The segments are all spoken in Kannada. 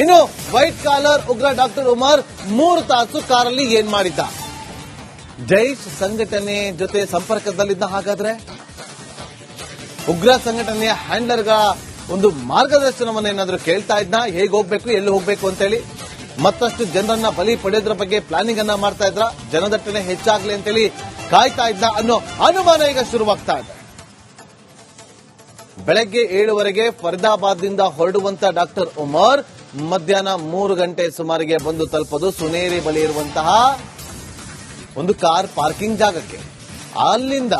ಇನ್ನು ವೈಟ್ ಕಾಲರ್ ಉಗ್ರ ಡಾಕ್ಟರ್ ಉಮರ್ 3 ತಾಸು ಕಾರಲ್ಲಿ ಏನ್ ಮಾಡಿದ್ದ? ಜೈಷ್ ಸಂಘಟನೆ ಜೊತೆ ಸಂಪರ್ಕದಲ್ಲಿದ್ದ. ಹಾಗಾದ್ರೆ ಉಗ್ರ ಸಂಘಟನೆಯ ಹ್ಯಾಂಡ್ಲರ್ಗಳ ಒಂದು ಮಾರ್ಗದರ್ಶನವನ್ನು ಏನಾದ್ರೂ ಕೇಳ್ತಾ ಇದ್ನ? ಹೇಗೆ ಹೋಗ್ಬೇಕು, ಎಲ್ಲಿ ಹೋಗ್ಬೇಕು ಅಂತೇಳಿ ಮತ್ತಷ್ಟು ಜನರನ್ನ ಬಲಿ ಪಡೆಯೋದ್ರ ಬಗ್ಗೆ ಪ್ಲಾನಿಂಗ್ ಅನ್ನ ಮಾಡ್ತಾ ಇದ್ರ? ಜನದಟ್ಟಣೆ ಹೆಚ್ಚಾಗ್ಲಿ ಅಂತೇಳಿ ಕಾಯ್ತಾ ಇದ್ದ ಅನ್ನೋ ಅನುಮಾನ ಈಗ ಶುರುವಾಗ್ತಾ ಇದೆ. ಬೆಳಗ್ಗೆ 7 ಫರೀದಾಬಾದ್ನಿಂದ ಹೊರಡುವಂತ ಡಾಕ್ಟರ್ ಉಮರ್ ಮಧ್ಯಾಹ್ನ 3 ಗಂಟೆ ಸುಮಾರಿಗೆ ಬಂದು ತಲುಪೋದು ಸುನೇರಿ ಬಳಿ ಇರುವಂತಹ ಒಂದು ಕಾರ್ ಪಾರ್ಕಿಂಗ್ ಜಾಗಕ್ಕೆ. ಅಲ್ಲಿಂದ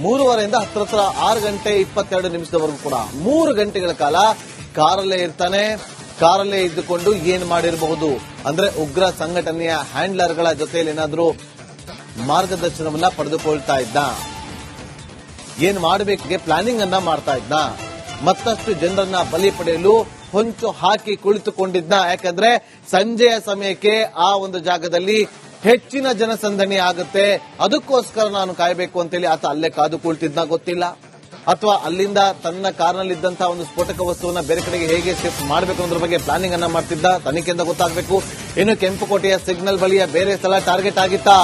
3:30 ಹತ್ರ 6 ಗಂಟೆ 22 ನಿಮಿಷದವರೆಗೂ ಕೂಡ 3 ಗಂಟೆಗಳ ಕಾಲ ಕಾರಲ್ಲೇ ಇರ್ತಾನೆ. ಕಾರಲ್ಲೇ ಇದ್ದುಕೊಂಡು ಏನ್ ಮಾಡಿರಬಹುದು ಅಂದ್ರೆ ಉಗ್ರ ಸಂಘಟನೆಯ ಹ್ಯಾಂಡ್ಲರ್ಗಳ ಜೊತೆಯಲ್ಲಿ ಏನಾದ್ರೂ ಮಾರ್ಗದರ್ಶನವನ್ನ ಪಡೆದುಕೊಳ್ತಾ ಇದ್ದ, ಏನ್ ಮಾಡಬೇಕಿಗೆ ಪ್ಲಾನಿಂಗ್ ಅನ್ನ ಮಾಡ್ತಾ ಇದ್ದ, ಮತ್ತಷ್ಟು ಜನರನ್ನ ಬಲಿ ಪಡೆಯಲು ಹೊಂಚು ಹಾಕಿ ಕುಳಿತುಕೊಂಡಿದ್ದ. ಯಾಕಂದ್ರೆ ಸಂಜೆಯ ಸಮಯಕ್ಕೆ ಆ ಒಂದು ಜಾಗದಲ್ಲಿ ಹೆಚ್ಚಿನ ಜನಸಂದಣಿ ಆಗುತ್ತೆ, ಅದಕ್ಕೋಸ್ಕರ ನಾನು ಕಾಯಬೇಕು ಅಂತೇಳಿ ಆತ ಅಲ್ಲೇ ಕಾದು ಕುಳಿತಿದ್ನ ಗೊತ್ತಿಲ್ಲ. ಅಥವಾ ಅಲ್ಲಿಂದ ತನ್ನ ಕಾರ್ನಲ್ಲಿದ್ದಂತಹ ಒಂದು ಸ್ಫೋಟಕ ವಸ್ತುವನ್ನ ಬೇರೆ ಕಡೆಗೆ ಹೇಗೆ ಶಿಫ್ಟ್ ಮಾಡಬೇಕು ಅನ್ನೋದ್ರ ಬಗ್ಗೆ ಪ್ಲಾನಿಂಗ್ ಅನ್ನ ಮಾಡ್ತಿದ್ದ. ತನಿಖೆಯಿಂದ ಗೊತ್ತಾಗಬೇಕು. ಇನ್ನು ಕೆಂಪುಕೋಟೆಯ ಸಿಗ್ನಲ್ ಬಳಿಯ ಬೇರೆ ಸ್ಥಳ ಟಾರ್ಗೆಟ್ ಆಗಿತ್ತಾ?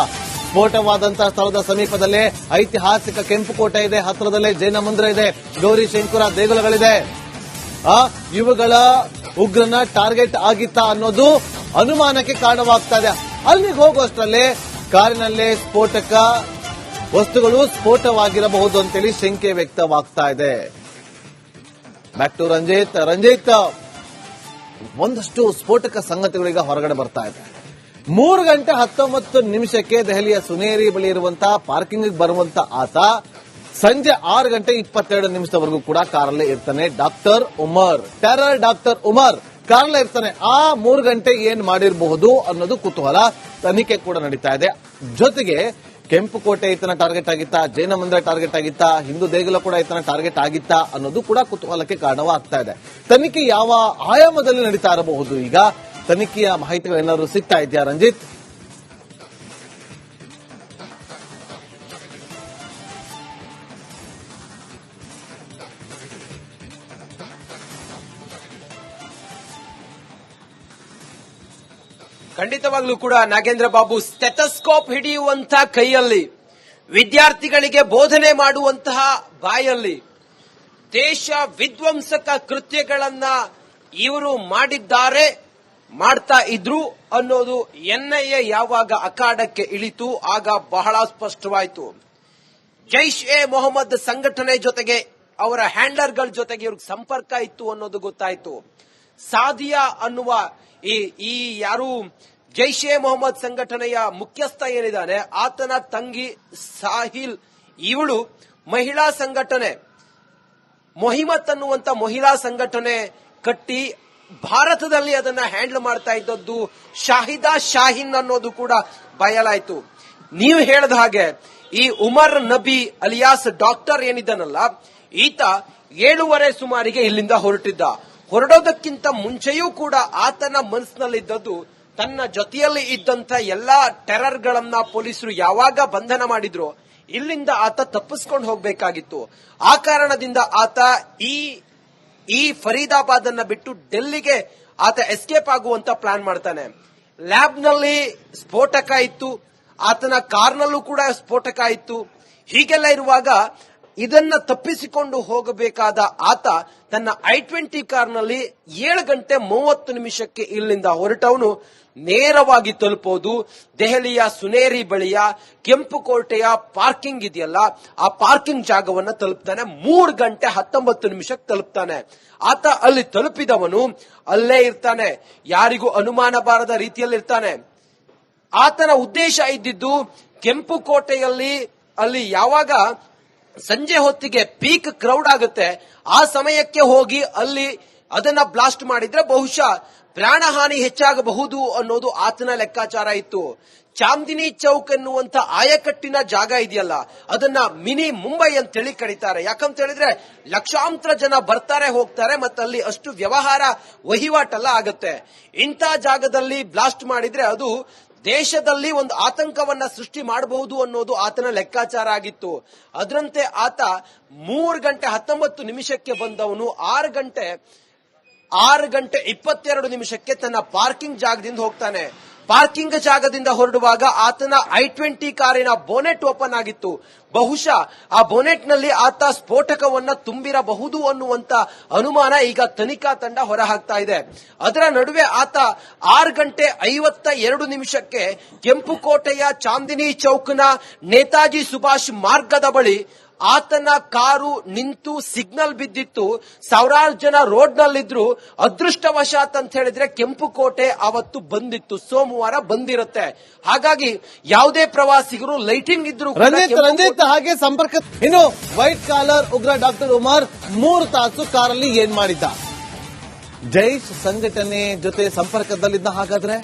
ಸ್ಫೋಟವಾದಂತಹ ಸ್ಥಳದ ಸಮೀಪದಲ್ಲೇ ಐತಿಹಾಸಿಕ ಕೆಂಪುಕೋಟೆ ಇದೆ, ಹತ್ತಿರದಲ್ಲೇ ಜೈನ ಮಂದಿರ ಇದೆ, ಗೌರಿ ಶಂಕರ ದೇಗುಲಗಳಿದೆ. ಇವುಗಳ ಉಗ್ರನ ಟಾರ್ಗೆಟ್ ಆಗಿತ್ತಾ ಅನ್ನೋದು ಅನುಮಾನಕ್ಕೆ ಕಾರಣವಾಗ್ತಾ ಇದೆ. ಅಲ್ಲಿಗೆ ಹೋಗುವಷ್ಟರಲ್ಲೇ ಕಾರಿನಲ್ಲೇ ಸ್ಫೋಟಕ ವಸ್ತುಗಳು ಸ್ಫೋಟವಾಗಿರಬಹುದು ಅಂತೇಳಿ ಶಂಕೆ ವ್ಯಕ್ತವಾಗ್ತಾ ಇದೆ. ಬ್ಯಾಕ್ ಟು ರಂಜಿತ್, ಒಂದಷ್ಟು ಸ್ಫೋಟಕ ಸಂಗತಿಗಳೀಗ ಹೊರಗಡೆ ಬರ್ತಾ ಇದೆ. 3 ಗಂಟೆ 19 ನಿಮಿಷಕ್ಕೆ ದೆಹಲಿಯ ಸುನೇರಿ ಬಳಿ ಇರುವಂತಹ ಪಾರ್ಕಿಂಗ್ ಬರುವಂತ ಆತ ಸಂಜೆ 6 ಗಂಟೆ 22 ನಿಮಿಷದವರೆಗೂ ಕೂಡ ಕಾರಲ್ಲೇ ಇರ್ತಾನೆ. Doctor Umar, terror doctor Umar ಕಾರಲ್ಲೇ ಇರ್ತಾನೆ. ಆ 3 ಗಂಟೆ ಏನ್ ಮಾಡಿರಬಹುದು ಅನ್ನೋದು ಕುತೂಹಲ. ತನಿಖೆ ಕೂಡ ನಡೀತಾ ಇದೆ. ಜೊತೆಗೆ ಕೆಂಪುಕೋಟೆ ಈತನ ಟಾರ್ಗೆಟ್ ಆಗಿತ್ತಾ, ಜೈನ ಮಂದಿರ ಟಾರ್ಗೆಟ್ ಆಗಿತ್ತಾ, ಹಿಂದೂ ದೇಗುಲ ಕೂಡ ಈತನ ಟಾರ್ಗೆಟ್ ಆಗಿತ್ತಾ ಅನ್ನೋದು ಕೂಡ ಕುತೂಹಲಕ್ಕೆ ಕಾರಣವಾಗ್ತಾ ಇದೆ. ತನಿಖೆ ಯಾವ ಆಯಾಮದಲ್ಲಿ ನಡೀತಾ ಇರಬಹುದು? ಈಗ ತನಿಖೆಯ ಮಾಹಿತಿಗಳೇನಾದರೂ ಸಿಗ್ತಾ ಇದೆಯಾ ರಂಜಿತ್? ಖಂಡಿತವಾಗ್ಲೂ ಕೂಡ ನಾಗೇಂದ್ರ ಬಾಬು, ಸ್ಟೆಥೋಸ್ಕೋಪ್ ಹಿಡಿಯುವಂತ ಕೈಯಲ್ಲಿ, ವಿದ್ಯಾರ್ಥಿಗಳಿಗೆ ಬೋಧನೆ ಮಾಡುವಂತಹ ಬಾಯಲ್ಲಿ ದೇಶ ವಿಧ್ವಂಸಕ ಕೃತ್ಯಗಳನ್ನ ಇವರು ಮಾಡಿದ್ದಾರೆ, ಮಾಡ್ತಾ ಇದ್ರು ಅನ್ನೋದು ಎನ್ಐಎ ಯಾವಾಗ ಅಖಾಡಕ್ಕೆ ಇಳಿತು ಆಗ ಬಹಳ ಸ್ಪಷ್ಟವಾಯಿತು. ಜೈಷ್ ಎ ಮೊಹಮ್ಮದ್ ಸಂಘಟನೆ ಜೊತೆಗೆ ಅವರ ಹ್ಯಾಂಡ್ಲರ್ಗಳ ಜೊತೆಗೆ ಇವ್ರಿಗೆ ಸಂಪರ್ಕ ಇತ್ತು ಅನ್ನೋದು ಗೊತ್ತಾಯಿತು. ಸಾದಿಯಾ ಅನ್ನುವ ಈ ಯಾರು ಜೈಷ್ ಎ ಮೊಹಮ್ಮದ್ ಸಂಘಟನೆಯ ಮುಖ್ಯಸ್ಥ ಏನಿದ್ದಾನೆ ಆತನ ತಂಗಿ ಸಾಹಿಲ್, ಇವಳು ಮಹಿಳಾ ಸಂಘಟನೆ ಮೊಹಿಮತ್ ಅನ್ನುವಂತ ಮಹಿಳಾ ಸಂಘಟನೆ ಕಟ್ಟಿ ಭಾರತದಲ್ಲಿ ಅದನ್ನ ಹ್ಯಾಂಡಲ್ ಮಾಡ್ತಾ ಇದ್ದದ್ದು ಶಾಹಿದಾ ಶಾಹೀನ್ ಅನ್ನೋದು ಕೂಡ ಬಯಲಾಯಿತು. ನೀವು ಹೇಳಿದ ಹಾಗೆ ಈ ಉಮರ್ ನಬಿ ಅಲಿಯಾಸ್ ಡಾಕ್ಟರ್ ಏನಿದ್ದಾನಲ್ಲ, ಈತ 7:30 ಸುಮಾರಿಗೆ ಇಲ್ಲಿಂದ ಹೊರಟಿದ್ದ. ಹೊರಡೋದಕ್ಕಿಂತ ಮುಂಚೆಯೂ ಕೂಡ ಆತನ ಮನಸ್ಸಿನಲ್ಲಿದ್ದದ್ದು ತನ್ನ ಜೊತೆಯಲ್ಲಿ ಇದ್ದಂತ ಎಲ್ಲಾ ಟೆರರ್ಗಳನ್ನ ಪೊಲೀಸರು ಯಾವಾಗ ಬಂಧನ ಮಾಡಿದ್ರು ಇಲ್ಲಿಂದ ಆತ ತಪ್ಪಿಸ್ಕೊಂಡು ಹೋಗಬೇಕಾಗಿತ್ತು. ಆ ಕಾರಣದಿಂದ ಆತ ಈ ಫರೀದಾಬಾದ್ ಅನ್ನ ಬಿಟ್ಟು ಡೆಲ್ಲಿಗೆ ಆತ ಎಸ್ಕೇಪ್ ಆಗುವಂತ ಪ್ಲಾನ್ ಮಾಡ್ತಾನೆ. ಲ್ಯಾಬ್ನಲ್ಲಿ ಸ್ಫೋಟಕ ಇತ್ತು, ಆತನ ಕಾರ್ನಲ್ಲೂ ಕೂಡ ಸ್ಫೋಟಕ ಇತ್ತು. ಹೀಗೆಲ್ಲ ಇರುವಾಗ ಇದನ್ನ ತಪ್ಪಿಸಿಕೊಂಡು ಹೋಗಬೇಕಾದ ಆತ ತನ್ನ I-20 ಕಾರ್ನಲ್ಲಿ 7 ಗಂಟೆ 30 ನಿಮಿಷಕ್ಕೆ ಇಲ್ಲಿಂದ ಹೊರಟವನು ನೇರವಾಗಿ ತಲುಪೋದು ದೆಹಲಿಯ ಸುನೇರಿ ಬಳಿಯ ಕೆಂಪುಕೋಟೆಯ ಪಾರ್ಕಿಂಗ್ ಇದೆಯಲ್ಲ, ಆ ಪಾರ್ಕಿಂಗ್ ಜಾಗವನ್ನ ತಲುಪ್ತಾನೆ. 3 ಗಂಟೆ 19 ನಿಮಿಷಕ್ಕೆ ತಲುಪ್ತಾನೆ. ಆತ ಅಲ್ಲಿ ತಲುಪಿದವನು ಅಲ್ಲೇ ಇರ್ತಾನೆ, ಯಾರಿಗೂ ಅನುಮಾನ ಬಾರದ ರೀತಿಯಲ್ಲಿ ಇರ್ತಾನೆ. ಆತನ ಉದ್ದೇಶ ಇದ್ದಿದ್ದು ಕೆಂಪುಕೋಟೆಯಲ್ಲಿ ಅಲ್ಲಿ ಯಾವಾಗ ಸಂಜೆ ಹೊತ್ತಿಗೆ ಪೀಕ್ ಕ್ರೌಡ್ ಆಗುತ್ತೆ ಆ ಸಮಯಕ್ಕೆ ಹೋಗಿ ಅಲ್ಲಿ ಅದನ್ನ ಬ್ಲಾಸ್ಟ್ ಮಾಡಿದ್ರೆ ಬಹುಶಃ ಪ್ರಾಣಹಾನಿ ಹೆಚ್ಚಾಗಬಹುದು ಅನ್ನೋದು ಆತನ ಲೆಕ್ಕಾಚಾರ ಇತ್ತು. ಚಾಂದಿನಿ ಚೌಕ್ ಎನ್ನುವಂತ ಆಯಕಟ್ಟಿನ ಜಾಗ ಇದೆಯಲ್ಲ, ಅದನ್ನ ಮಿನಿ ಮುಂಬೈ ಅಂತೇಳಿ ಕರೀತಾರೆ. ಯಾಕಂತ ಹೇಳಿದ್ರೆ ಲಕ್ಷಾಂತರ ಜನ ಬರ್ತಾರೆ ಹೋಗ್ತಾರೆ, ಮತ್ತೆ ಅಲ್ಲಿ ಅಷ್ಟು ವ್ಯವಹಾರ ವಹಿವಾಟೆಲ್ಲ ಆಗುತ್ತೆ. ಇಂಥ ಜಾಗದಲ್ಲಿ ಬ್ಲಾಸ್ಟ್ ಮಾಡಿದ್ರೆ ಅದು ದೇಶದಲ್ಲಿ ಒಂದು ಆತಂಕವನ್ನ ಸೃಷ್ಟಿ ಮಾಡಬಹುದು ಅನ್ನೋದು ಆತನ ಲೆಕ್ಕಾಚಾರ ಆಗಿತ್ತು. ಅದರಂತೆ ಆತ 3 ಗಂಟೆ 19 ನಿಮಿಷಕ್ಕೆ ಬಂದವನು 6 ಗಂಟೆ 6:22 ತನ್ನ ಪಾರ್ಕಿಂಗ್ ಜಾಗದಿಂದ ಹೋಗ್ತಾನೆ. ಪಾರ್ಕಿಂಗ್ ಜಾಗದಿಂದ ಹೊರಡುವಾಗ ಆತನ I-20 ಕಾರಿನ ಬೋನೆಟ್ ಓಪನ್ ಆಗಿತ್ತು. ಬಹುಶಃ ಆ ಬೋನೆಟ್ ನಲ್ಲಿ ಆತ ಸ್ಫೋಟಕವನ್ನ ತುಂಬಿರಬಹುದು ಅನ್ನುವಂತ ಅನುಮಾನ ಈಗ ತನಿಖಾ ತಂಡ ಹೊರಹಾಕ್ತಾ ಇದೆ. ಅದರ ನಡುವೆ ಆತ 6:52 ಕೆಂಪುಕೋಟೆಯ ಚಾಂದಿನಿ ಚೌಕ್ನ ನೇತಾಜಿ ಸುಭಾಷ್ ಮಾರ್ಗದ ಬಳಿ ಆತನ ಕಾರು ನಿಂತು ಸಿಗ್ನಲ್ ಬಿದ್ದಿತ್ತು. ಸಾವಿರಾರು ಜನ ರೋಡ್ ನಲ್ಲಿದ್ರು. ಅದೃಷ್ಟವಶಾತ್ ಅಂತ ಹೇಳಿದ್ರೆ ಕೆಂಪುಕೋಟೆ ಅವತ್ತು ಬಂದಿತ್ತು, ಸೋಮವಾರ ಬಂದಿರುತ್ತೆ. ಹಾಗಾಗಿ ಯಾವುದೇ ಪ್ರವಾಸಿಗರು ಲೈಟಿಂಗ್ ಇದ್ರು ರಂಜಿತ್ ಹಾಗೆ ಸಂಪರ್ಕ. ಇನ್ನು ವೈಟ್ ಕಾಲರ್ ಉಗ್ರ ಡಾಕ್ಟರ್ ಉಮರ್ 3 ತಾಸು ಕಾರಲ್ಲಿ ಏನ್ ಮಾಡಿದ್ದ? ಜೈಷ್ ಸಂಘಟನೆ ಜೊತೆ ಸಂಪರ್ಕದಲ್ಲಿದ್ದ. ಹಾಗಾದ್ರೆ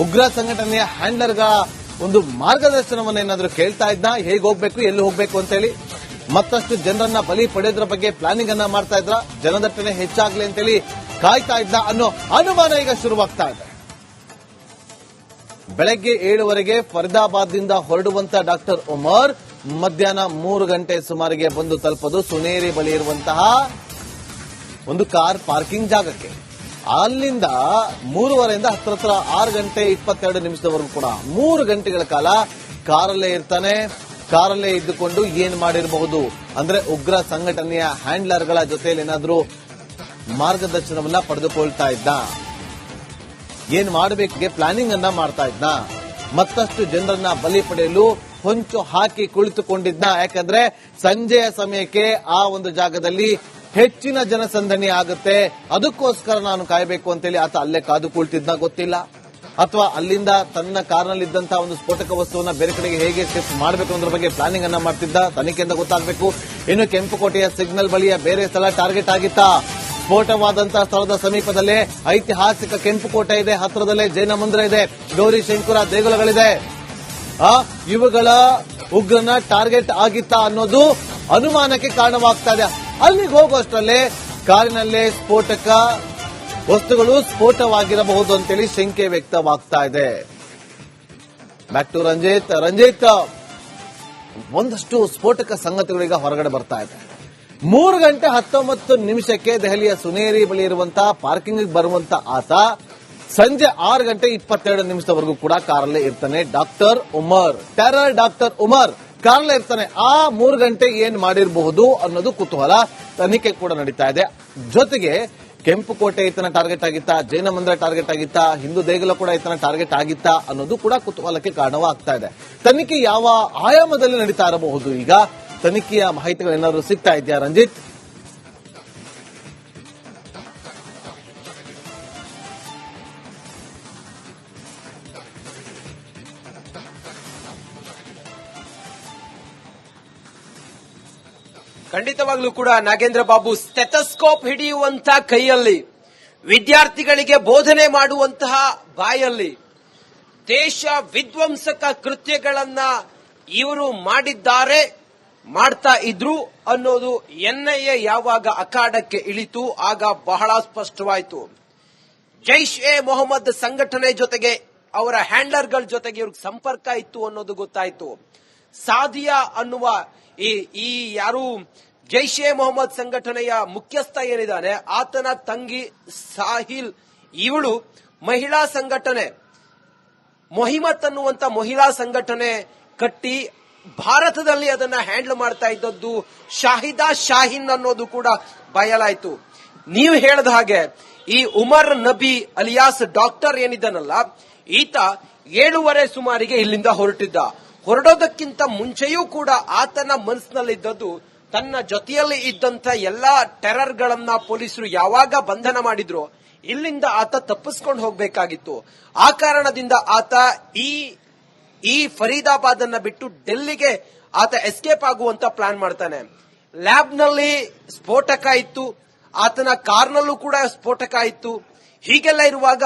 ಉಗ್ರ ಸಂಘಟನೆಯ ಹ್ಯಾಂಡ್ಲರ್ಗಳ ಒಂದು ಮಾರ್ಗದರ್ಶನವನ್ನ ಏನಾದ್ರೂ ಕೇಳ್ತಾ ಇದ್ದ? ಹೇಗೆ ಹೋಗ್ಬೇಕು, ಎಲ್ಲಿ ಹೋಗ್ಬೇಕು ಅಂತ ಹೇಳಿ ಮತ್ತಷ್ಟು ಜನರನ್ನ ಬಲಿ ಪಡೆಯೋದ್ರ ಬಗ್ಗೆ ಪ್ಲಾನಿಂಗ್ ಅನ್ನ ಮಾಡ್ತಾ ಇದ್ರ? ಜನದಟ್ಟಣೆ ಹೆಚ್ಚಾಗ್ಲಿ ಅಂತೇಳಿ ಕಾಯ್ತಾ ಇದ್ದ ಅನ್ನೋ ಅನುಮಾನ ಈಗ ಶುರುವಾಗ್ತಾ ಇದೆ. ಬೆಳಗ್ಗೆ 7 ಫರೀದಾಬಾದ್ದಿಂದ ಹೊರಡುವಂತ ಡಾಕ್ಟರ್ ಉಮರ್ ಮಧ್ಯಾಹ್ನ 3 ಗಂಟೆ ಸುಮಾರಿಗೆ ಬಂದು ತಲುಪೋದು ಸುನೇರಿ ಬಳಿ ಇರುವಂತಹ ಒಂದು ಕಾರ್ ಪಾರ್ಕಿಂಗ್ ಜಾಗಕ್ಕೆ. ಅಲ್ಲಿಂದ 3:30 ಹತ್ರ 6:22 ಕೂಡ 3 ಗಂಟೆಗಳ ಕಾಲ ಕಾರಲ್ಲೇ ಇರ್ತಾನೆ. ಕಾರಲ್ಲೇ ಇದ್ದುಕೊಂಡು ಏನ್ ಮಾಡಿರಬಹುದು ಅಂದ್ರೆ ಉಗ್ರ ಸಂಘಟನೆಯ ಹ್ಯಾಂಡ್ಲರ್ಗಳ ಜೊತೆಯಲ್ಲಿ ಏನಾದ್ರೂ ಮಾರ್ಗದರ್ಶನವನ್ನ ಪಡೆದುಕೊಳ್ತಾ ಇದ್ದ, ಏನ್ ಮಾಡಬೇಕು ಪ್ಲಾನಿಂಗ್ ಅನ್ನ ಮಾಡ್ತಾ ಇದ್ದ, ಮತ್ತಷ್ಟು ಜನರನ್ನ ಬಲಿ ಪಡೆಯಲು ಹೊಂಚು ಹಾಕಿ ಕುಳಿತುಕೊಂಡಿದ್ದ. ಯಾಕಂದ್ರೆ ಸಂಜೆಯ ಸಮಯಕ್ಕೆ ಆ ಒಂದು ಜಾಗದಲ್ಲಿ ಹೆಚ್ಚಿನ ಜನಸಂದಣಿ ಆಗುತ್ತೆ, ಅದಕ್ಕೋಸ್ಕರ ನಾನು ಕಾಯಬೇಕು ಅಂತೇಳಿ ಆತ ಅಲ್ಲೇ ಕಾದು ಕುಳಿತಿದ್ದ ಗೊತ್ತಿಲ್ಲ. ಅಥವಾ ಅಲ್ಲಿಂದ ತನ್ನ ಕಾರ್ನಲ್ಲಿದ್ದಂತಹ ಒಂದು ಸ್ಫೋಟಕ ವಸ್ತುವನ್ನ ಬೇರೆ ಕಡೆಗೆ ಹೇಗೆ ಶಿಫ್ಟ್ ಮಾಡಬೇಕು ಅನ್ನೋದ್ರ ಬಗ್ಗೆ ಪ್ಲಾನಿಂಗ್ ಅನ್ನ ಮಾಡ್ತಿದ್ದ. ತನಿಖೆಯಿಂದ ಗೊತ್ತಾಗಬೇಕು. ಇನ್ನು ಕೆಂಪುಕೋಟೆಯ ಸಿಗ್ನಲ್ ಬಳಿಯ ಬೇರೆ ಸ್ಥಳ ಟಾರ್ಗೆಟ್ ಆಗಿತ್ತ. ಸ್ಫೋಟವಾದಂತಹ ಸ್ಥಳದ ಸಮೀಪದಲ್ಲೇ ಐತಿಹಾಸಿಕ ಕೆಂಪುಕೋಟೆ ಇದೆ, ಹತ್ತಿರದಲ್ಲೇ ಜೈನ ಮಂದಿರ ಇದೆ, ಗೌರಿ ಶಂಕರ ದೇಗುಲಗಳಿದೆ. ಇವುಗಳ ಉಗ್ರನ ಟಾರ್ಗೆಟ್ ಆಗಿತ್ತ ಅನ್ನೋದು ಅನುಮಾನಕ್ಕೆ ಕಾರಣವಾಗ್ತಾ ಇದೆ. ಅಲ್ಲಿಗೆ ಹೋಗುವಷ್ಟರಲ್ಲೇ ಕಾರಿನಲ್ಲೇ ಸ್ಫೋಟಕ ವಸ್ತುಗಳು ಸ್ಫೋಟವಾಗಿರಬಹುದು ಅಂತೇಳಿ ಶಂಕೆ ವ್ಯಕ್ತವಾಗ್ತಾ ಇದೆ. ಬ್ಯಾಕ್ ಟು ರಂಜಿತ್, ಒಂದಷ್ಟು ಸ್ಫೋಟಕ ಸಂಗತಿಗಳೀಗ ಹೊರಗಡೆ ಬರ್ತಾ ಇದೆ. 3:19 ದೆಹಲಿಯ ಸುನೇರಿ ಬಳಿ ಇರುವಂತಹ ಪಾರ್ಕಿಂಗ್ ಬರುವಂತ ಆತ ಸಂಜೆ 6:22 ಕೂಡ ಕಾರಲ್ಲೇ ಇರ್ತಾನೆ. Doctor Umar, terror doctor Umar ಕಾರಲ್ಲೇ ಇರ್ತಾನೆ. ಆ 3 ಗಂಟೆ ಏನ್ ಮಾಡಿರಬಹುದು ಅನ್ನೋದು ಕುತೂಹಲ. ತನಿಖೆ ಕೂಡ ನಡೀತಾ ಇದೆ. ಜೊತೆಗೆ ಕೆಂಪುಕೋಟೆ ಈತನ ಟಾರ್ಗೆಟ್ ಆಗಿತ್ತಾ, ಜೈನ ಮಂದಿರ ಟಾರ್ಗೆಟ್ ಆಗಿತ್ತಾ, ಹಿಂದೂ ದೇಗುಲ ಕೂಡ ಈತನ ಟಾರ್ಗೆಟ್ ಆಗಿತ್ತಾ ಅನ್ನೋದು ಕೂಡ ಕುತೂಹಲಕ್ಕೆ ಕಾರಣವಾಗ್ತಾ ಇದೆ. ತನಿಖೆ ಯಾವ ಆಯಾಮದಲ್ಲಿ ನಡೀತಾ ಇರಬಹುದು? ಈಗ ತನಿಖೆಯ ಮಾಹಿತಿಗಳೇನಾದರೂ ಸಿಗ್ತಾ ಇದೆಯಾ ರಂಜಿತ್? ಖಂಡಿತವಾಗ್ಲೂ ಕೂಡ ನಾಗೇಂದ್ರ ಬಾಬು, ಸ್ಟೆಥೋಸ್ಕೋಪ್ ಹಿಡಿಯುವಂತ ಕೈಯಲ್ಲಿ, ವಿದ್ಯಾರ್ಥಿಗಳಿಗೆ ಬೋಧನೆ ಮಾಡುವಂತಹ ಬಾಯಲ್ಲಿ ದೇಶ ವಿಧ್ವಂಸಕ ಕೃತ್ಯಗಳನ್ನ ಇವರು ಮಾಡಿದ್ದಾರೆ, ಮಾಡ್ತಾ ಇದ್ರು ಅನ್ನೋದು NIA ಯಾವಾಗ ಅಖಾಡಕ್ಕೆ ಇಳಿತು ಆಗ ಬಹಳ ಸ್ಪಷ್ಟವಾಯಿತು. ಜೈಷ್ ಎ ಮೊಹಮ್ಮದ್ ಸಂಘಟನೆ ಜೊತೆಗೆ ಅವರ ಹ್ಯಾಂಡ್ಲರ್ಗಳ ಜೊತೆಗೆ ಇವ್ರಿಗೆ ಸಂಪರ್ಕ ಇತ್ತು ಅನ್ನೋದು ಗೊತ್ತಾಯಿತು. ಸಾದಿಯಾ ಅನ್ನುವ ಈ ಯಾರು ಜೈಷ್ ಎ ಮೊಹಮ್ಮದ್ ಸಂಘಟನೆಯ ಮುಖ್ಯಸ್ಥ ಏನಿದ್ದಾನೆ ಆತನ ತಂಗಿ ಸಾಹಿಲ್, ಇವಳು ಮಹಿಳಾ ಸಂಘಟನೆ ಮೊಹಿಮತ್ ಅನ್ನುವಂತ ಮಹಿಳಾ ಸಂಘಟನೆ ಕಟ್ಟಿ ಭಾರತದಲ್ಲಿ ಅದನ್ನ ಹ್ಯಾಂಡಲ್ ಮಾಡ್ತಾ ಇದ್ದದ್ದು ಶಾಹಿದಾ ಶಾಹಿನ್ ಅನ್ನೋದು ಕೂಡ ಬಯಲಾಯಿತು. ನೀವು ಹೇಳಿದ ಹಾಗೆ ಈ ಉಮರ್ ನಬಿ ಅಲಿಯಾಸ್ ಡಾಕ್ಟರ್ ಏನಿದ್ದಾನಲ್ಲ, ಈತ 7:30 ಸುಮಾರಿಗೆ ಇಲ್ಲಿಂದ ಹೊರಟಿದ್ದ. ಹೊರಡೋದಕ್ಕಿಂತ ಮುಂಚೆಯೂ ಕೂಡ ಆತನ ಮನಸ್ಸಿನಲ್ಲಿದ್ದದ್ದು ತನ್ನ ಜೊತೆಯಲ್ಲಿ ಇದ್ದಂತ ಎಲ್ಲಾ ಟೆರರ್ಗಳನ್ನ ಪೊಲೀಸರು ಯಾವಾಗ ಬಂಧನ ಮಾಡಿದ್ರು ಇಲ್ಲಿಂದ ಆತ ತಪ್ಪಿಸ್ಕೊಂಡು ಹೋಗಬೇಕಾಗಿತ್ತು. ಆ ಕಾರಣದಿಂದ ಆತ ಈ ಫರೀದಾಬಾದ್ ಅನ್ನ ಬಿಟ್ಟು ಡೆಲ್ಲಿಗೆ ಆತ ಎಸ್ಕೇಪ್ ಆಗುವಂತ ಪ್ಲಾನ್ ಮಾಡ್ತಾನೆ. ಲ್ಯಾಬ್ನಲ್ಲಿ ಸ್ಫೋಟಕ ಇತ್ತು, ಆತನ ಕಾರ್ನಲ್ಲೂ ಕೂಡ ಸ್ಫೋಟಕ ಇತ್ತು. ಹೀಗೆಲ್ಲ ಇರುವಾಗ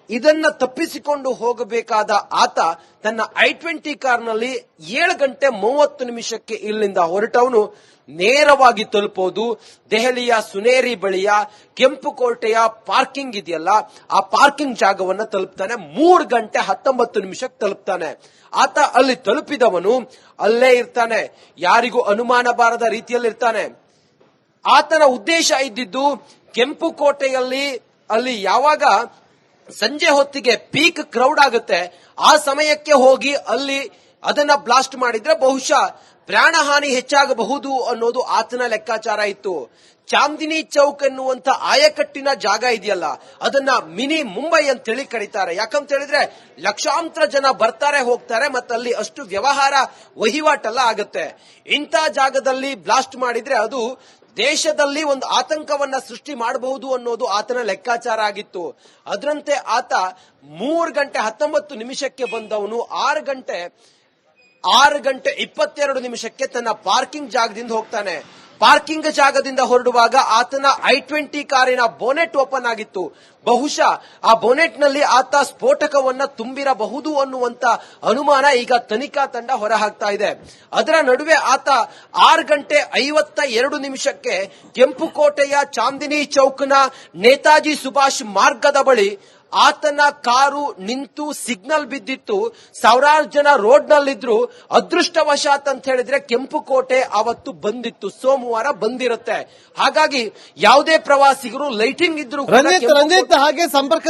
ಇದನ್ನ ತಪ್ಪಿಸಿಕೊಂಡು ಹೋಗಬೇಕಾದ ಆತ ತನ್ನ I-20 ಕಾರ್ನಲ್ಲಿ 7:30 ಇಲ್ಲಿಂದ ಹೊರಟವನು ನೇರವಾಗಿ ತಲುಪೋದು ದೆಹಲಿಯ ಸುನೇರಿ ಬಳಿಯ ಕೆಂಪುಕೋಟೆಯ ಪಾರ್ಕಿಂಗ್ ಇದೆಯಲ್ಲ, ಆ ಪಾರ್ಕಿಂಗ್ ಜಾಗವನ್ನ ತಲುಪ್ತಾನೆ. 3:19 ತಲುಪ್ತಾನೆ. ಆತ ಅಲ್ಲಿ ತಲುಪಿದವನು ಅಲ್ಲೇ ಇರ್ತಾನೆ, ಯಾರಿಗೂ ಅನುಮಾನ ಬಾರದ ರೀತಿಯಲ್ಲಿ ಇರ್ತಾನೆ. ಆತನ ಉದ್ದೇಶ ಇದ್ದಿದ್ದು ಕೆಂಪುಕೋಟೆಯಲ್ಲಿ ಅಲ್ಲಿ ಯಾವಾಗ ಸಂಜೆ ಹೊತ್ತಿಗೆ ಪೀಕ್ ಕ್ರೌಡ್ ಆಗುತ್ತೆ ಆ ಸಮಯಕ್ಕೆ ಹೋಗಿ ಅಲ್ಲಿ ಅದನ್ನ ಬ್ಲಾಸ್ಟ್ ಮಾಡಿದ್ರೆ ಬಹುಶಃ ಪ್ರಾಣಹಾನಿ ಹೆಚ್ಚಾಗಬಹುದು ಅನ್ನೋದು ಆತನ ಲೆಕ್ಕಾಚಾರ ಇತ್ತು. ಚಾಂದಿನಿ ಚೌಕ್ ಎನ್ನುವಂತ ಆಯಕಟ್ಟಿನ ಜಾಗ ಇದೆಯಲ್ಲ, ಅದನ್ನ ಮಿನಿ ಮುಂಬೈ ಅಂತೇಳಿ ಕರೀತಾರೆ. ಯಾಕಂತ ಹೇಳಿದ್ರೆ ಲಕ್ಷಾಂತರ ಜನ ಬರ್ತಾರೆ ಹೋಗ್ತಾರೆ, ಮತ್ತಲ್ಲಿ ಅಷ್ಟು ವ್ಯವಹಾರ ವಹಿವಾಟೆಲ್ಲ ಆಗುತ್ತೆ. ಇಂಥ ಜಾಗದಲ್ಲಿ ಬ್ಲಾಸ್ಟ್ ಮಾಡಿದ್ರೆ ಅದು ದೇಶದಲ್ಲಿ ಒಂದು ಆತಂಕವನ್ನ ಸೃಷ್ಟಿ ಮಾಡಬಹುದು ಅನ್ನೋದು ಆತನ ಲೆಕ್ಕಾಚಾರ ಆಗಿತ್ತು. ಅದರಂತೆ ಆತ 3:19 ಬಂದವನು 6:22 ತನ್ನ ಪಾರ್ಕಿಂಗ್ ಜಾಗದಿಂದ ಹೋಗ್ತಾನೆ. ಪಾರ್ಕಿಂಗ್ ಜಾಗದಿಂದ ಹೊರಡುವಾಗ ಆತನ i20 ಕಾರಿನ ಬೋನೆಟ್ ಓಪನ್ ಆಗಿತ್ತು. ಬಹುಶಃ ಆ ಬೋನೆಟ್ ನಲ್ಲಿ ಆತ ಸ್ಫೋಟಕವನ್ನ ತುಂಬಿರಬಹುದು ಅನ್ನುವಂತ ಅನುಮಾನ ಈಗ ತನಿಖಾ ತಂಡ ಹೊರಹಾಕ್ತಾ ಇದೆ. ಅದರ ನಡುವೆ ಆತ 6:52 ಕೆಂಪುಕೋಟೆಯ ಚಾಂದಿನಿ ಚೌಕ್ನ ನೇತಾಜಿ ಸುಭಾಷ್ ಮಾರ್ಗದ ಬಳಿ ಆತನ ಕಾರು ನಿಂತು ಸಿಗ್ನಲ್ ಬಿದ್ದಿತ್ತು. ಸಾವಿರಾರು ಜನ ರೋಡ್ ನಲ್ಲಿದ್ರು. ಅದೃಷ್ಟವಶಾತ್ ಅಂತ ಹೇಳಿದ್ರೆ ಕೆಂಪುಕೋಟೆ ಅವತ್ತು ಬಂದಿತ್ತು, ಸೋಮವಾರ ಬಂದಿರುತ್ತೆ. ಹಾಗಾಗಿ ಯಾವುದೇ ಪ್ರವಾಸಿಗರು ಲೈಟಿಂಗ್ ಇದ್ರು ರಂಜಿತ್ ಹಾಗೆ ಸಂಪರ್ಕ